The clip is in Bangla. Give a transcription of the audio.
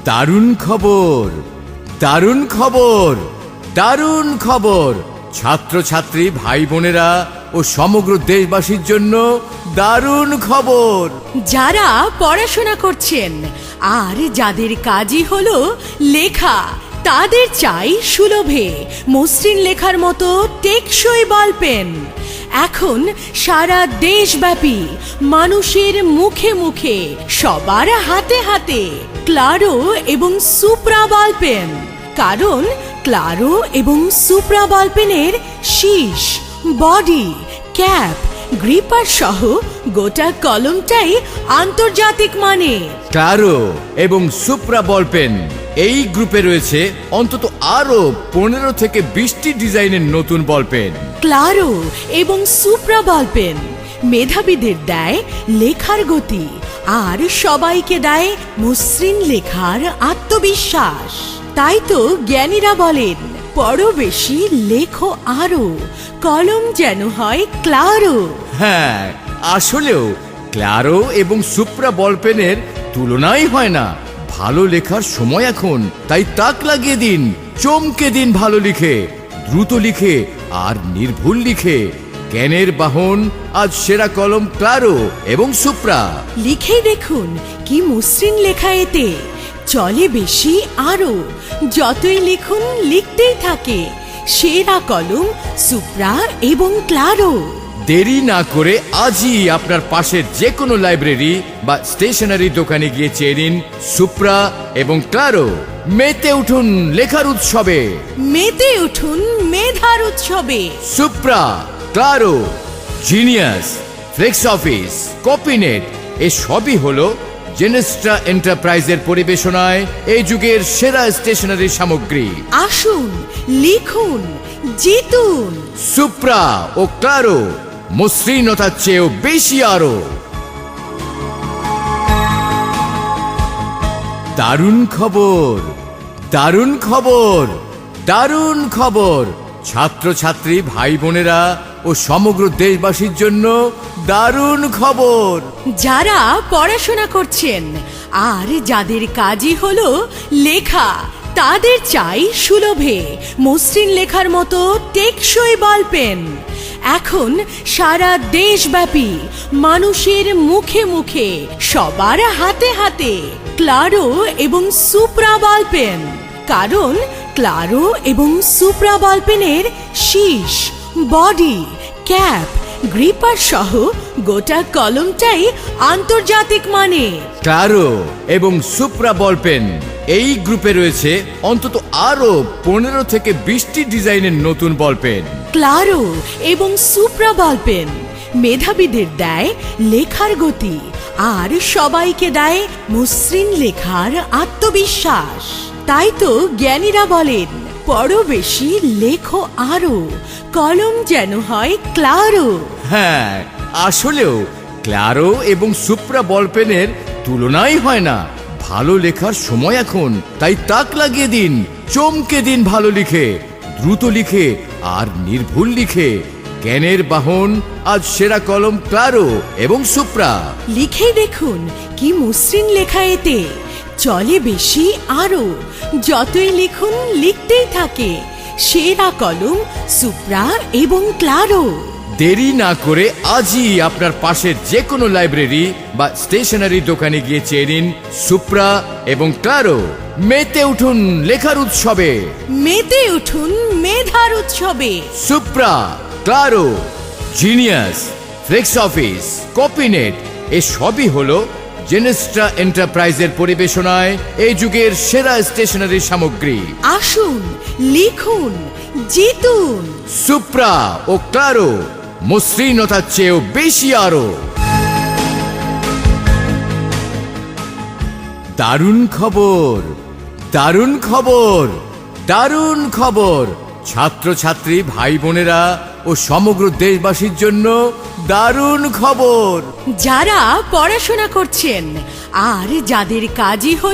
দারুণ খবর, দারুণ খবর, দারুণ খবর! ছাত্রছাত্রী ভাই বোনেরা ও সমগ্র দেশবাসীর জন্য দারুণ খবর। যারা পড়াশোনা করছেন আর যাদের কাজই হলো লেখা, তাদের চাই সুলভে মসৃণ লেখার মতো টেকসই বলপেন। এখন সারা দেশব্যাপী মানুষের মুখে মুখে, সবার হাতে হাতে ক্লারো এবং সুপ্রা বলপেন। কারণ ক্লারো এবং সুপ্রা বলপেনের শীষ, বডি, ক্যাপ, গ্রিপার সহ গোটা কলমটাই আন্তর্জাতিক মানের। ক্লারো এবং সুপ্রা বলপেন এই গ্রুপে রয়েছে অন্তত আরো 15 থেকে 20টি ডিজাইনের নতুন বলপেন। ক্লারো এবং সুপ্রা বলপেন মেধাবীদের দেয় লেখার গতি আর সবাইকে দেয় মসৃণ লেখার আত্মবিশ্বাস। তাই তো জ্ঞানীরা বলেন, পড়ো বেশি, লেখো আরো, কলম যেন হয় ক্লারো। হ্যাঁ, আসলেও ক্লারো এবং সুপ্রা বলপেনের তুলনাই হয় না। ভালো লেখার সময় এখন, তাই তাক লাগিয়ে দিন, চমকে দিন ভালো লিখে, দ্রুত লিখে আর নির্ভুল লিখে। জ্ঞানের বাহন আজ সেরা কলম ক্লারো এবং সুপ্রা। লিখে দেখুন কি মসৃণ লেখা এতে, চলে বেশি আরো, যতই লিখুন লিখতেই থাকে। সেরা কলম সুপ্রা এবং ক্লারো। দেরি না করে আজই আপনার পাশের যে কোনো লাইব্রেরি বা স্টেশনারি দোকানে গিয়ে চেয়ে নিন সুপ্রা এবং ক্লারো। মেতে উঠুন লেখার উৎসবে, মেতে উঠুন মেধার উৎসবে। সুপ্রা, ক্লারো, জিনিয়াস, ফ্লেক্স অফিস, কপিনেট এ সবই হলো জেনেস্ট্রা এন্টারপ্রাইজের পরিবেশনায় এই যুগের সেরা স্টেশনারি সামগ্রী। আসুন, লিখুন, জিতুন। সুপ্রা ও ক্লারো, মসৃণতার চেয়েও বেশি আরো। দারুণ খবর, দারুণ খবর, দারুণ খবর! ছাত্রছাত্রী ভাই বোনেরা ও সমগ্র দেশবাসীর জন্য দারুণ খবর। যারা পড়াশোনা করছেন আর যাদের কাজই হলো লেখা, তাদের চাই সুলভে মসৃণ লেখার মতো টেকসই বলপেন। এখন সারা দেশব্যাপী মানুষের মুখে মুখে, সবার হাতে হাতে ক্লারো এবং সুপ্রা বলপেন। কারণ ক্লারো এবং সুপ্রা বলপেনের শীষ, বডি, ক্যাপ, গ্রিপার সহ গোটা কলমটাই আন্তর্জাতিক মানের। ক্লারো এবং সুপ্রা বলপেন এই গ্রুপে রয়েছে অন্তত আরো 15 থেকে 20টি ডিজাইনের নতুন বলপেন। ক্লারো এবং সুপ্রা বলপেন মেধাবীদের দেয় লেখার গতি আর সবাইকে দেয় মসৃণ লেখার আত্মবিশ্বাস। তাই তো জ্ঞানীরা বলেন, পড়ো বেশি, লেখো আরো, কলম যেন হয় ক্লারো। হ্যাঁ, আসলেও ক্লারো এবং সুপ্রা বলপেনের তুলনাই হয় না। ভালো লেখার সময় এখন, তাই তাক লাগিয়ে দিন, চমকে দিন ভালো লিখে, দ্রুত লিখে আর নির্ভুল লিখে। জ্ঞানের বাহন আজ সেরা কলম ক্লারো এবং সুপ্রা। লিখে দেখুন কি মসৃণ লেখা এতে, চলে বেশি আরো, যতই লিখুন লিখতেই থাকে। সেরা কলম সুপ্রা এবং ক্লারো। দেরি না করে আজই আপনার পাশের যে কোনো লাইব্রেরি বা স্টেশনারি দোকানে গিয়ে চেয়ে নিন সুপ্রা এবং ক্লারো। মেতে উঠুন লেখার উৎসবে, মেতে উঠুন মেধার উৎসবে। সুপ্রা, ক্লারো, জিনিয়াস, ফ্লেক্স অফিস, কপিনেট এ সবই হলো জেনেস্ট্রা এন্টারপ্রাইজের পরিবেশনায় এই যুগের সেরা স্টেশনারি সামগ্রী। আসুন, লিখুন, জিতুন। সুপ্রা ও ক্লারো, মসৃণতার চেয়েও বেশি আরো। দারুণ খবর, দারুণ খবর, দারুণ খবর! ছাত্রছাত্রী ভাই বোনেরা ও সমগ্র দেশবাসীর জন্য দারুণ খবর। যারা পড়াশোনা করছেন আর যাদের কাজই হলো